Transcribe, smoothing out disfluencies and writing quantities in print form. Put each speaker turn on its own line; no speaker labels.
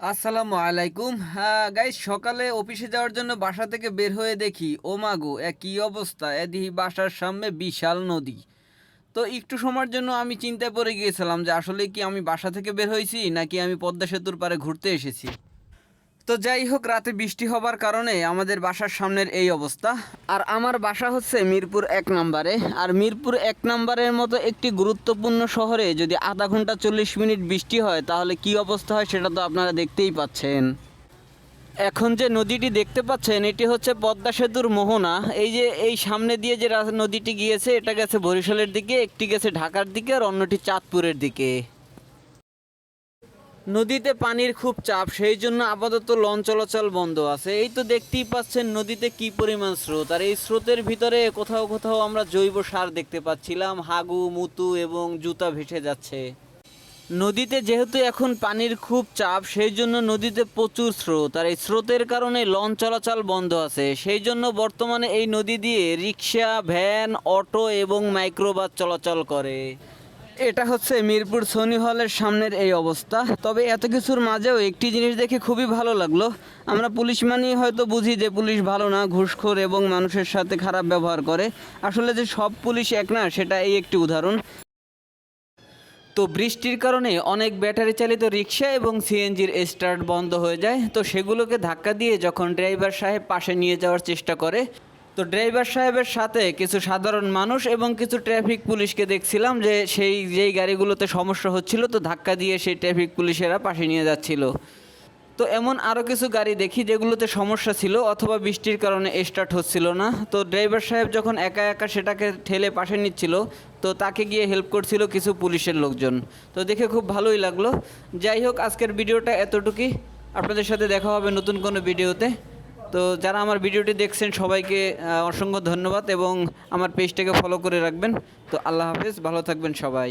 আসসালামু আলাইকুম। হ্যাঁ গাইস, সকালে অফিসে যাওয়ার জন্য বাসা থেকে বের হয়ে দেখি ও মাগো কি অবস্থা, দেখি বাসার সামনে বিশাল নদী। তো একটু সময়ের জন্য আমি চিন্তায় পড়ে গিয়েছিলাম যে আসলে কি আমি বাসা থেকে বের হয়েছি নাকি আমি পদ্মা সেতুর পাড়ে ঘুরতে এসেছি। তো যাই হোক, রাতে বৃষ্টি হবার কারণে আমাদের বাসার সামনের এই অবস্থা। আর আমার বাসা হচ্ছে মিরপুর 1 নম্বরে। আর মিরপুর 1 নম্বরের মতো একটি গুরুত্বপূর্ণ শহরে যদি আধা ঘন্টা 40 মিনিট বৃষ্টি হয় তাহলে কি অবস্থা হয় সেটা তো আপনারা দেখতেই পাচ্ছেন। এখন যে নদীটি দেখতে পাচ্ছেন এটি হচ্ছে পদ্মা সেতুর মোহনা। এই যে এই সামনে দিয়ে যে নদীটি গিয়েছে এটা গেছে বরিশালের দিকে, একটি গেছে ঢাকার দিকে আর অন্যটি চাঁদপুরের দিকে। নদীতে পানির খুব চাপ, সেই জন্য আপাতত লঞ্চ চলাচল বন্ধ আছে। এই তো দেখতেই পাচ্ছেন নদীতে কি পরিমাণ স্রোত, আর এই স্রোতের ভিতরে কোথাও কোথাও আমরা জৈব সার দেখতে পাচ্ছিলাম, হাগু মুতু এবং জুতা ভেসে যাচ্ছে। নদীতে যেহেতু এখন পানির খুব চাপ সেই জন্য নদীতে প্রচুর স্রোত, আর এই স্রোতের কারণে লঞ্চ চলাচল বন্ধ আছে। সেই জন্য বর্তমানে এই নদী দিয়ে রিক্সা, ভ্যান, অটো এবং মাইক্রোবাস চলাচল করে। এটা হচ্ছে মিরপুর সনি হলের সামনের এই অবস্থা। তবে এত কিছুর মাঝেও একটি জিনিস দেখে খুবই ভালো লাগলো। আমরা পুলিশ মানেই হয়তো বুঝি যে পুলিশ ভালো না, ঘুষখোর এবং মানুষের সাথে খারাপ ব্যবহার করে। আসলে যে সব পুলিশ এক না, সেটা এই একটি উদাহরণ। তো বৃষ্টির কারণে অনেক ব্যাটারি চালিত রিক্সা এবং সিএনজির স্টার্ট বন্ধ হয়ে যায়। তো সেগুলোকে ধাক্কা দিয়ে যখন ড্রাইভার সাহেব পাশে নিয়ে যাওয়ার চেষ্টা করে, তো ড্রাইভার সাহেবের সাথে কিছু সাধারণ মানুষ এবং কিছু ট্রাফিক পুলিশকে দেখছিলাম যে যেই গাড়িগুলোতে সমস্যা হচ্ছিল তো ধাক্কা দিয়ে সেই ট্রাফিক পুলিশেরা পাশে নিয়ে যাচ্ছিল। তো এমন আরও কিছু গাড়ি দেখি যেগুলোতে সমস্যা ছিল অথবা বৃষ্টির কারণে স্টার্ট হচ্ছিল না। তো ড্রাইভার সাহেব যখন একা একা সেটাকে ঠেলে পাশে নিচ্ছিল তো তাকে গিয়ে হেল্প করছিল কিছু পুলিশের লোকজন। তো দেখে খুব ভালোই লাগলো। যাই হোক, আজকের ভিডিওটা এতটুকুই। আপনাদের সাথে দেখা হবে নতুন কোনো ভিডিওতে। তো যারা আমার ভিডিওটি দেখছেন সবাইকে অসংখ্য ধন্যবাদ এবং আমার পেজটাকে ফলো করে রাখবেন। তো আল্লাহ হাফেজ, ভালো থাকবেন সবাই।